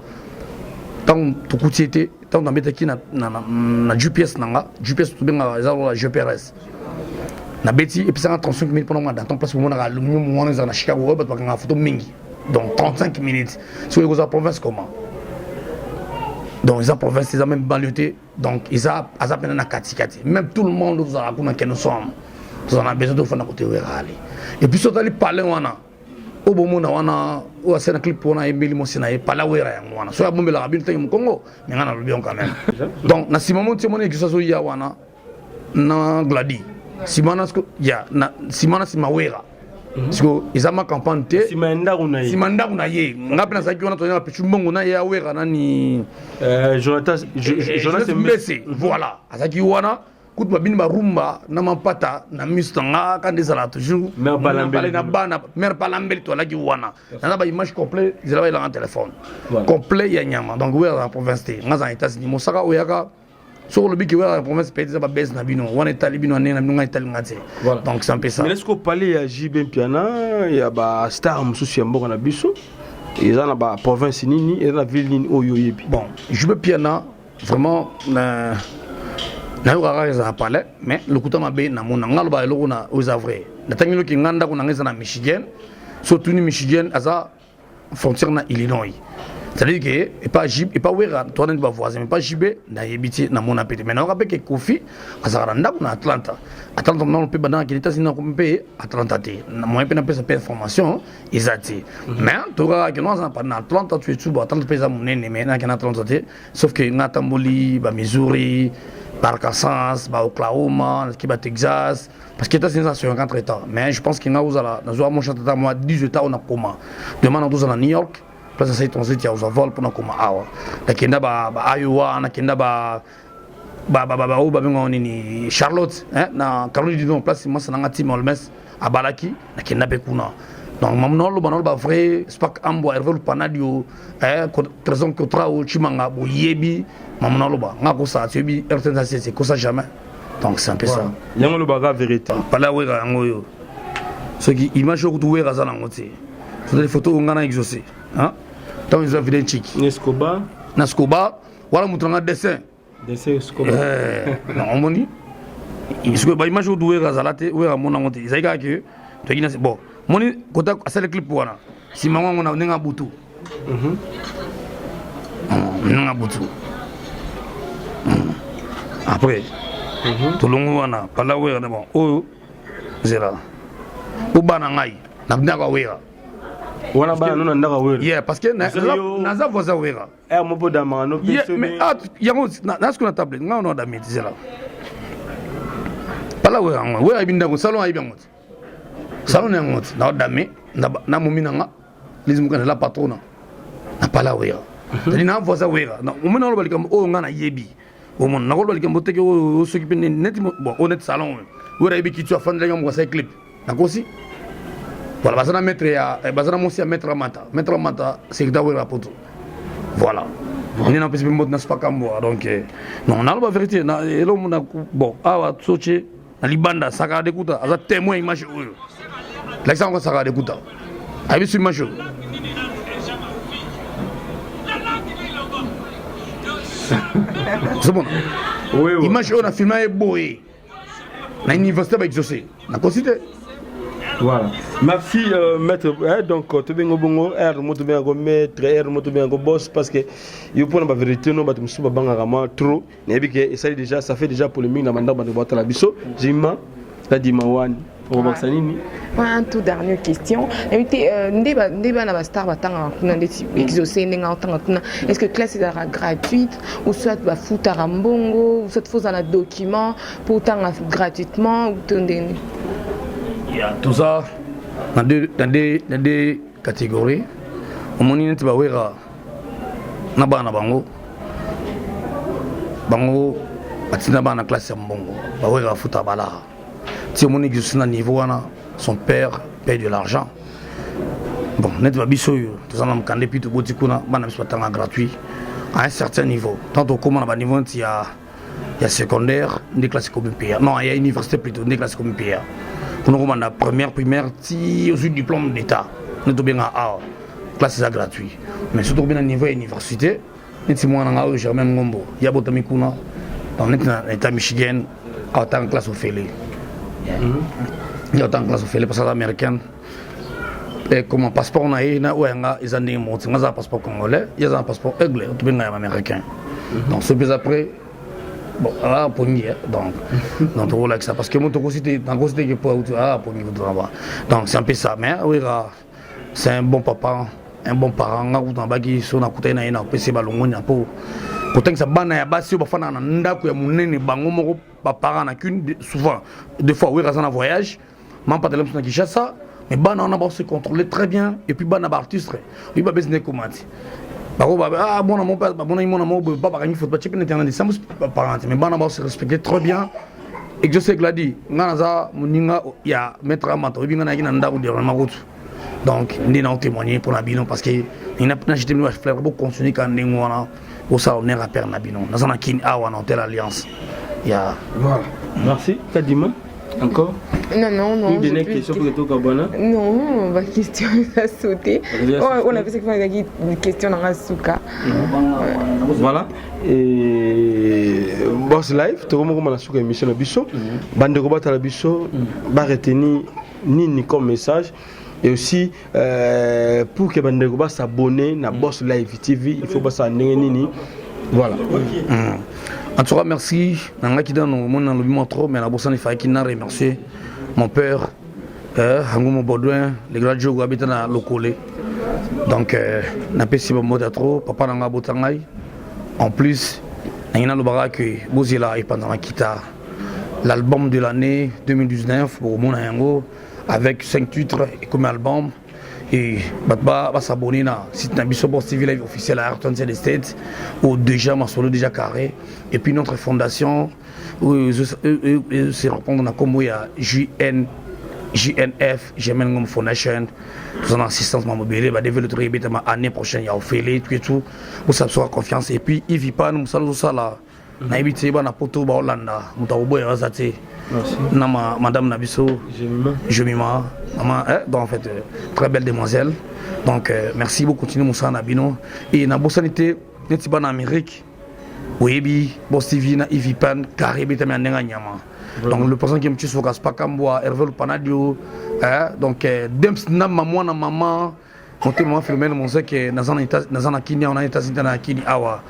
tant tout côté, tant on a mis qui na GPS nanga, GPS tout bien la GPRS. Na beti et puis 35 minutes pendant dans ton place où on a l'aluminium on est dans Chicago, parce qu'on a photo mingi. Donc 35 minutes. Sur les provinces comment? Donc ils ont province, ils ont même banlieue, donc ils ont appelé na katikati. Même tout le monde vous a raconté que nous sommes. Nous avons besoin de faire un côté rurale. Et puis surtout les palais wana. Au bon moment wana, au sein de clip wana Embeli Mosinaï, palais wana. Soit bon la habile au Congo, mais on a le bien quand même. Donc na si moment tu monnaie que ça soit ya wana na gladi. Si mana ya na si mana si mawera. Parce que ils ont ma campagne té. Si manda kuna ye. Ngapena sa kiona tona pichu mbongo na ya wera nani Jonathan Messi. Voilà. Azaki wana kutu babini ba rumba na mapata na mustanga quand ils sont toujours. Mère Palambeli na bana mère Palambeli to la ki wana. Na ba image complet, ils avaient leur téléphone. Complet ya nyama. Donc ouais la province té. Ngaza États-Unis Mosaka oyaka sur le but que la province peut être baisse na bino on est talibino na nga itali ngate. Donc c'est un peu ça. Mais est-ce qu'on parler ya JB Piana ya ba star mususu ya mboka na biso ils ont la province nini et la ville nini oyo yebi. Bon JB Piana vraiment na yora za parler mais le kutama be na mona ngalo ba eloko na aux avrais na tangilo ki nganda ko na ngeza na Michigan surtout ni Michigan aza frontière na Illinois. C'est-à-dire que, et pas Jib, et pas Wera, toi on va voisin, mais pas Jibé, n'a yébiti, n'a mon appétit. Maintenant, on rappelle que Kofi, à Saranda, on a Atlanta. Atlanta, on peut banana, qui est assis dans le pays, Atlanta. Moi, je peux faire information, ils ont dit. Mais, tu vois, que nous, on parle d'Atlanta, tu es tout, Atlanta, tu es mon ennemi, mais, n'a qu'un Atlanta, sauf que, Natamboli, Missouri, Arkansas, Oklahoma, Texas, parce que c'est sur un grand état. Mais je pense qu'il y a mon chanteur, moi, 10 États, on a comment. Demain, on a New York. Place à cette transit, il y a aux vol pour nous comme awa. La kenda ba Iowa, na kenda ba ni Charlotte, hein, na Caroline du Nord, place moi ça n'a team Olmes à Balaki, na kenda bekuna. Donc mamno lo banol ba vrai, spak ambo Hervé Lupanadio, hein, trésor contra au Chimanga, bo yebi, mamno lo ba. Ngako ça, tu bi RTNC c'est comme ça jamais. Donc c'est un peu ça. Yango lo baga vérité. Pala wera ngoyo. Ce qui image ko tu wera za na ngote. C'est des photos ngana exaucé, hein. Dans les avions chic. Nescoba, voilà mon dessin. Dessin Escoba. Non, on dit. Il se voit image où doué Razalate, où est mon nom. Il s'agit que tu as dit bon. Mon côté à ce clip pour là. Si maman on a un boutou. Un boutou. Après, tout le monde a pas là où est bon. Oh, zéro. Ou banangai. N'a pas wera. Wana bana nuna ndaka wera. Yeah, parce que naza voza wera. Mo boda mano peso mais yango na ce qu'on a tablé, nga on a damit zela. Pala wera ngwa, wera ibinda ko salon ayibi ngoti. Salon ngoti, na dame, na mumina nga, lizimu kana la patrona. Na pala wera. Talina voisa wera. Na umena lo balika o ngana yebi. O mon na ko balika mboteke o s'occuper net bon honnête salon. Wera yebi ki tu afandela ngam wasa clip. Na ko si. Voilà, bazana mettre ya bazana mosi ya mettre mata. Mettre mata c'est da wera poto. Voilà. On est dans le mode n'est pas comme moi donc non on a la vérité na elo mona bon awa soche na libanda saka de kuta aza témoin image oyo. L'exemple saka de kuta. Abi su image. C'est bon. Oui, oui. Image on a filmé est boé. Na université ba exaucé. Na considéré. Voilà. Merci maître donc tu viens au bongo moto bien go maître moto bien go boss parce que il pour la vérité non batum suba banga vraiment trop nebi que ça déjà ça fait déjà polémique na manda ba de la biso jima ta di mawani o baksanini. Un tout dernière question. Ndeba na ba star batanga kuna ndeti exaucer ndenga otanga kuna. Est-ce que classe est gratuite ou soit ba futara mbongo ou soit faut un document pour tanga gratuitement ou tondeni? Il y a tout ça dans des catégories. Au moment où tu vas voir na bango atina bana classe ya mbongo ba wera futa bala. Si au moment où tu es niveau son père paye de l'argent. Bon, net va biso yo, tout ça na mkande puis to botikuna bana biso tanga gratuit à un certain niveau. Tant au comment na niveau il y a secondaire, des classes comme PA. Non, il y a université plutôt, des classes comme PA. Pour nous, on a première, primaire, si aussi diplôme d'État, nous sommes bien à classe c'est gratuit. Mais surtout bien à niveau université, nous sommes en Germain Ngombo, il y a beaucoup de Mikuna, dans l'État Michigan, en tant que classe Ophélie. Il y a en tant que classe Ophélie, parce que l'américaine, comme un passeport, on a eu, ils ont un passeport congolais, il y a un passeport anglais, tout bien américain. Donc, ce que après, bon, ah, pour nous, donc, on relaxe ça. Parce que moi, je suis que pour donc, c'est un peu ça. Mais oui, c'est un bon papa, un bon parent. On a qui sont à côté de nous, PC Balongo, pour que ça banne à base, si on va faire un bango, parent souvent, deux fois, oui, dans un voyage, mais pas de l'homme qui chasse ça. Mais ban on a se contrôler très bien et puis ban a artiste oui ba business comment ah bon mon père bon mon papa il faut pas chipper internet ça parent mais ban on se respecter très bien et je sais que l'a dit nganaza muninga ya mettre à mato bi ngana nda ko derma route donc ndi na témoigner pour la bino parce que il n'a pas jeté nous faire beaucoup continuer quand ngona au ça on est rappeur na bino na sana kin awa na telle alliance ya voilà merci Kadima. Encore? Non. Une dernière question pour toi, Kabana? Non, ma question a sauté. On a fait une question dans la souka. Voilà. Et Boss Live, tu vois comment la souka émission la biso. Bande robot à la biso, va retenir ni comme message. Et aussi, pour que Bande robot s'abonne à Boss Live TV, il faut pas s'abonner ni. Voilà. En tout cas, merci. Mais la bourse, il fallait qu'il remercier mon père, Hangomo Baudouin, les grands jours habitant à Lokole. Donc, n'a pas si bon mot trop. Papa n'a pas de en plus, il y a le barak que Bozila et pendant la Kita, l'album de l'année 2019 pour mon Yango, avec 5 titres et comme album. Et Batba va s'abonner à site Nabiso Boss TV Live officiel à Ayrton des States ou déjà ma solo déjà carré et puis notre fondation où c'est répondre à comme il y a JNF German Ngom Foundation tout en assistance mobile va développer l'année prochaine il y a Ophélie tout où ça sera confiance et puis il vit pas nous ça là na ibité ba na poto ba Hollanda mutabobo ya zate na madame Nabiso Jemima maman donc en fait très belle demoiselle donc merci beaucoup continuer Moussa Nabino et na bosanité neti ba na Amérique Webi Boss TV na Ivipan Caribé tamé ndenga nyama donc le personne qui me tue sur pas Kamboa Hervé Panadio donc Dems na maman monter moi filmer mon sait que nazana Kenya on a États-Unis na Kenya awa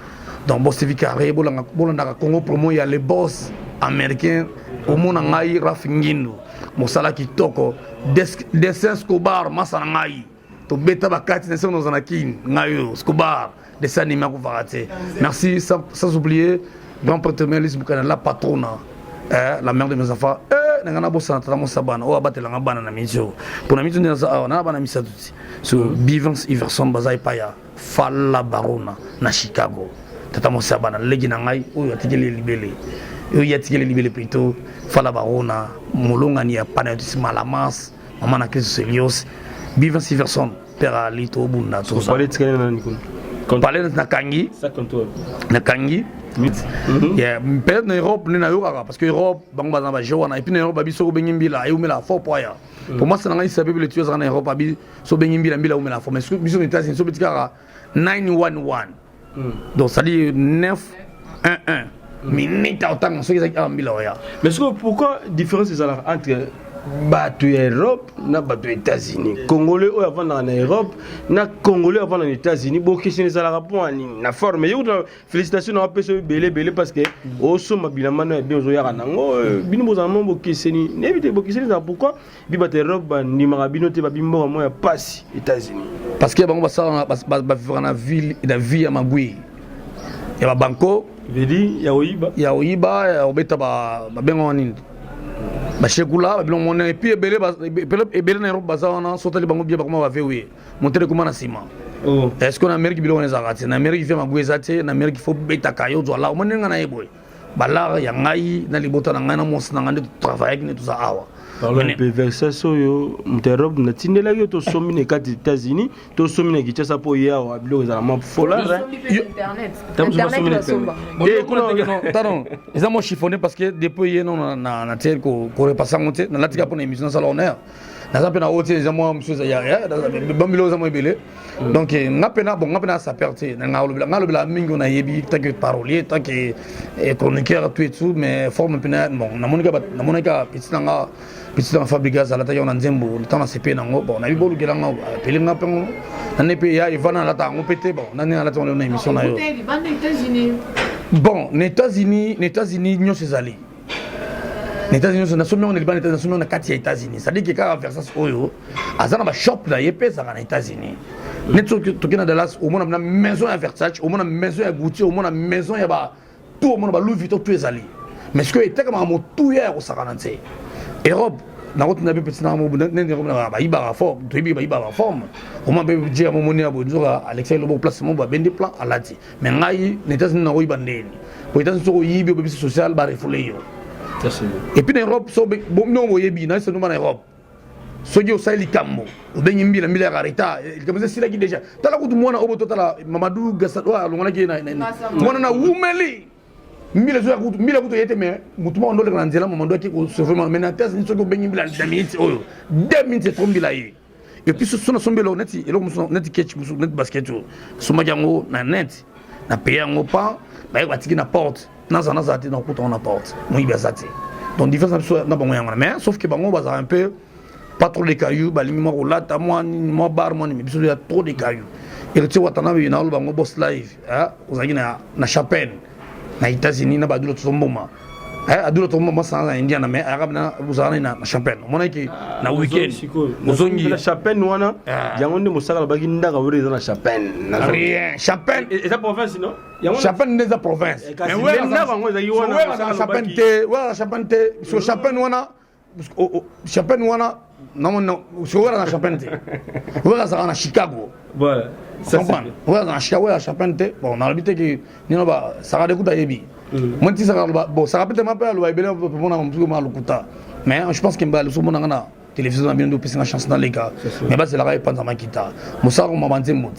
donc Boss TV carré bolanda Congo promo il y a les boss américains au monde ngai Raf Ngindu mosala kitoko dessin Escobar masana ngai to beta bakati dessin dans anakin ngai Escobar dessin animé ko varate merci sans oublier grand prêtre Melis Bukana la patronne la mère de mes enfants nangana bossa tata mo sabana o abatela ngabana na mizo pour na mizo na na bana misatuti so Bivance Iverson bazai paya falla barona na Chicago tata mo sabana legi na ngai o yatikele libele o yatikele libele plutôt falla barona molongani ya panayotis malamas mama na Christ Elios Bivance Iverson pera lito bunda to so parler tikele na nikun parler na kangi ça contrôle na kangi yeah, peut-être en Europe, parce que l'Europe, et puis en Europe, il y a un fort poids. Pour moi, c'est un peu le tueur en Europe, il y a un fort. Mais aux États-Unis, il y a 911. Donc, ça dit 911. Mais pourquoi la différence entre Bateau Europe na bateau États-Unis Congolais avant en Europe na Congolais avant en États-Unis bon question les ala rapport na forme yo félicitations na peso belé parce que au somme bilamana bien zo yaka nango bino bozama bo keseni n'évitez bo keseni ça pourquoi bi bateau Europe ni marabino te babimbo mo ya passe États-Unis parce que bango ba vivre na ville na vie ya magui ya banko vedi ya oyiba ya obeta ba bengo nini bashekula bilon mona et puis ebele na Europe bazana sotali bango bia bakoma bavewe montere kuma na sima est-ce qu'on Amérique bilon na zakati na Amérique fait magwezate na Amérique faut beta kayo zo la mona ngana yeboy bala ya ngai na libota na ngai na mos na ngande travailler ni tout ça awa parlons un peu verset soyo Europe na tindela yo to somi ne kati États-Unis to somi ne kichasa po ya wa bilo za ma fola internet pardon ils ont chiffonné parce que depuis non na tel ko repasser monter na latika pour émission salonnaire na za pena hôtel ils ont monsieur ya bambilo za mo belé donc ngapena sa perte na ngalo mingo na yebi tant que parolier tant que chroniqueur tout et tout mais forme pena bon na monika petit fabrigas à la taille en nzembo le temps na CP nango bon na bibolu gelanga pelinga pengo na nepe ya ivana la ta ngopete bon na na la ta na émission na yo bon les États-Unis nyo sezali les États-Unis na somme on les ban États-Unis somme na kati ya États-Unis ça dit que quand Versace oyo azana ba shop na yepe za na États-Unis netso tokena Dallas au mona na maison ya Versace au mona maison ya Gucci au mona maison ya ba tout au mona ba Louis Vuitton tout ezali mais ce que était comme un tout hier au Sarananse Europe na route na be petit na mo ne ba iba forme to iba forme au moins be dire mo moni abonjoka Alexei Lobo placement ba bende plan alati mais ngai les États-Unis na roiba ndeni pour États-Unis so yibi be social ba refoulé yo et puis en Europe so bon non mo yebi na c'est nous en Europe so yo sali kammo o benyi mbila mbila garita il comme ça sila ki déjà tala ko mona obo tala Mamadou Gassadwa alongona ki na mona na wumeli mbila kuto yete me mutuma ndo le nzela mamando ki ko vraiment mais na test ni so ko benyi mbila damiti oyo 2 minutes trop mbila yi et puis so na sombelo neti elo muso neti catch muso net basket so majango na net na payango pa ba batiki na porte na zati na kuto na porte mo iba zati donc différence na bango yanga mais sauf que bango baza un peu pas trop de cailloux balimi mo lata mo bar mo ni biso ya trop de cailloux et tu vois tanabe na bango boss live ozaki na chapelle na États-Unis na badulo tomboma adulo tomboma sans Indiana mais arabna uzana na champagne mona ki na weekend uzongi la champagne wana yango nde mosaka baki ndaka wure na champagne rien champagne et ça province non champagne des province mais ouais na bango za yiwana champagne te wala champagne te so champagne wana champagne wana non so wala na champagne te wala za na Chicago voilà ça comprendre wala na Chicago wala champagne te bon na habité ki ni no ba saka de kuta yebi moi ti saka ba bon saka peut-être ma père lo ibele pour na mtu ma lukuta mais je pense que mbala so mona ngana télévision na bien do pesa chance dans les cas mais ba c'est la raille panza makita musaka mo manzembo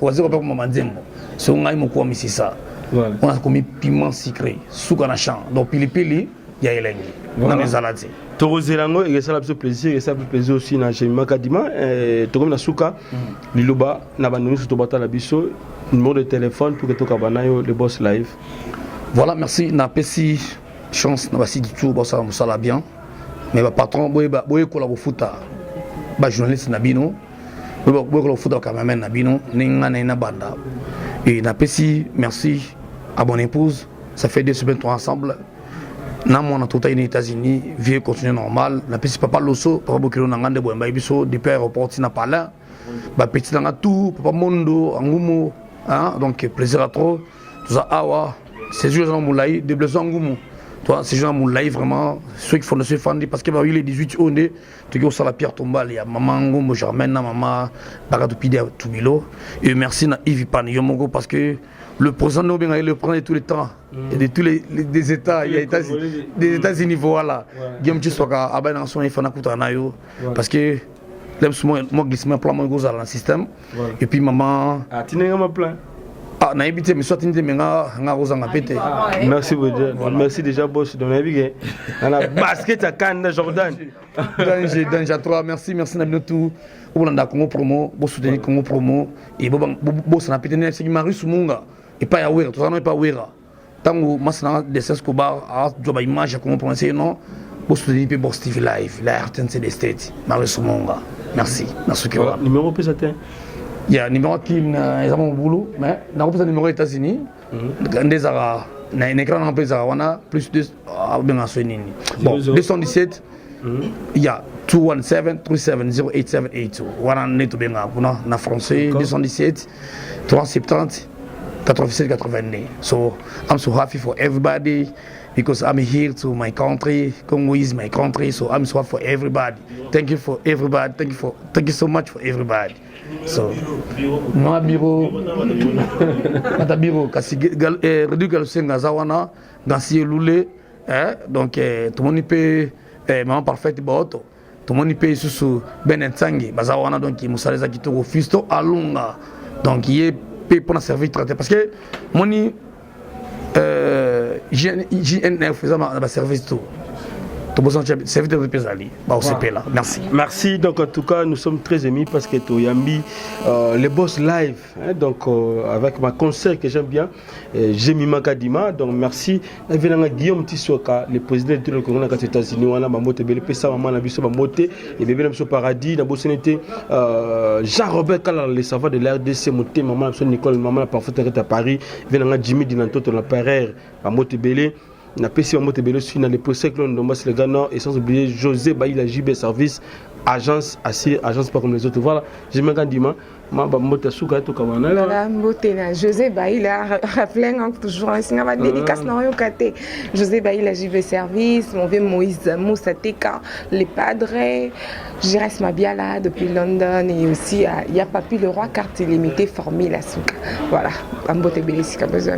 waziko pe mo manzembo so ngai mo kwa misisa voilà on a commis piment sucré suka na champ donc pilipili ya elengi na mezalati Torozelango et ça la plaisir et ça fait plaisir aussi na Jemima Kadima tokomi na suka liloba na bandoni surtout bata la biso numéro de téléphone pour que to kabanayo le boss live voilà merci na pesi chance na basi du tout bossa musala bien mais ba patron boye ko la futa ba journaliste na bino boye ko la futa cameraman na bino ninga na banda et na pesi merci à mon épouse ça fait 2 semaines ensemble na mona tota ina États-Unis vie continue normal na pesi papa loso papa bokilo na ngande boyamba biso depuis aéroport na pala ba petit na tout papa mondo angumo donc plaisir à trop tout ça awa ces jours en moulay de blessons angumo Toi, ces gens mon live vraiment, ceux qui font de ce fan parce que il est 18 on est, tu as la pierre tombale, il y a maman Ngombo Germaine, maman Bagatupide Tubilo. Et merci à Yves Pan Yomongo parce que le président Nobel il le prend de tous les temps et de tous les États, il y a des États-Unis voilà. Guillaume Tchisoka, Aben Anson et Fanakuta Nayo parce que moi glissement plan mon goza dans le système et puis maman ah tu n'es pas plein. Ah, na habité mais soit tinde menga nga pété. Merci beaucoup. Merci déjà boss de naviguer. On a basket à Cannes Jordan. Danger 3 merci na tout. Olanda Congo promo, bo soutenir Congo promo et bo ça na pété ne c'est Marius Munga et pas ya wera, tout ça non pas wera. Tango masna de Escobar a joba image Congo promo c'est non. Bo soutenir pe boss TV live, la RTNC des States. Marius Munga. Merci que voilà. Numéro plus atteint. Il y a un numéro qui est dans mon boulot, mais dans le numéro États-Unis, des arabes, un écran en plus plus de 217, il y a 217-370-8782. Voilà, on est tout bien en français, 217, 370, 87, 89. So, I'm so happy for everybody because I'm here to my country. Congo is my country, so I'm so happy for everybody. Thank you for everybody. Thank you so much for everybody. So, no bureau, mata bureau, kasi redu galusenga zawana, gansi lule, donc tout le monde peut, maman parfaite boto, tout le monde peut sous benensangi, bazawana donc musaleza kitoko fisto alunga, donc il est payé pour servir traité parce que moni JNF faisant ma service tout. Merci. Merci. Donc en tout cas, nous sommes très émis parce que Toyambi, les boss live, donc avec ma concert que j'aime bien, Jemi Makadima. Donc merci. Guillaume Tissoka, le président du Congo aux États-Unis, on a Mamote Belépessa, Maman Nabiso Mamote, et bébé Nabiso Paradis, Nabosonité, Jean-Robert Kala, les savants de l'RDC, Moté, Maman Nabiso Nicole, Maman la parfaite à Paris, Venanga Jimmy Dinanto, la Parer, Mamote Belé. Na PC Mamote Belé sur les procès que l'on le Ghana et sans oublier José Baïla JB Service agence assez agence pas comme les autres voilà je me gandis ma Mamote Souka to kamana la Motena José Baïla rappelé toujours c'est une dédicace non yokaté José Baïla JB Service mon vieux Moïse Moussateka les padres Jérès Mabiala depuis London et aussi il y a Papi le roi carte limitée formée la Souka voilà Mamote Belé si comme besoin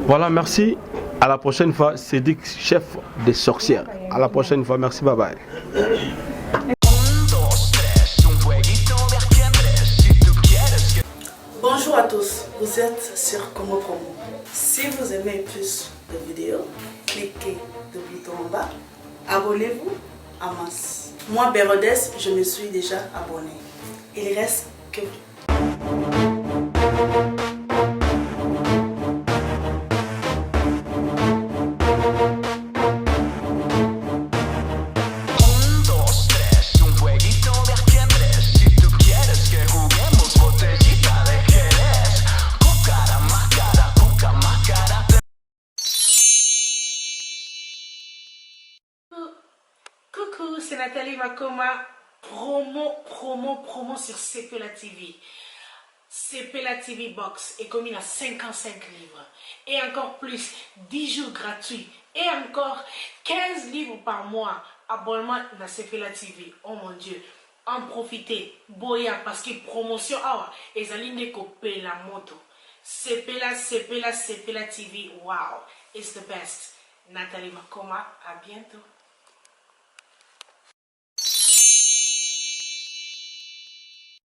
voilà merci. À la prochaine fois, Cédric, chef des sorcières. À la prochaine fois, merci, bye bye. Bonjour à tous, vous êtes sur Congo Promo. Si vous aimez plus de vidéos, cliquez le bouton en bas, abonnez-vous en masse. Moi, Bérodès, je me suis déjà abonné. Il reste que Coucou, c'est Nathalie Makoma, promo sur CP La TV. CP La TV Box est commis à 55 livres. Et encore plus, 10 jours gratuits. Et encore 15 livres par mois. Abonnement à CP La TV. Oh mon Dieu. En profitez. Boya parce que promotion. Ah, et ça ligne copier la moto. CP La TV. Wow. It's the best. Nathalie Makoma, à bientôt.